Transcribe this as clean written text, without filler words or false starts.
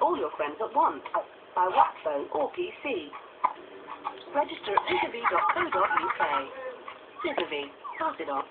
all your friends at once, by WAP phone or PC. Register at littlev.co.uk. Littlev, pass it on.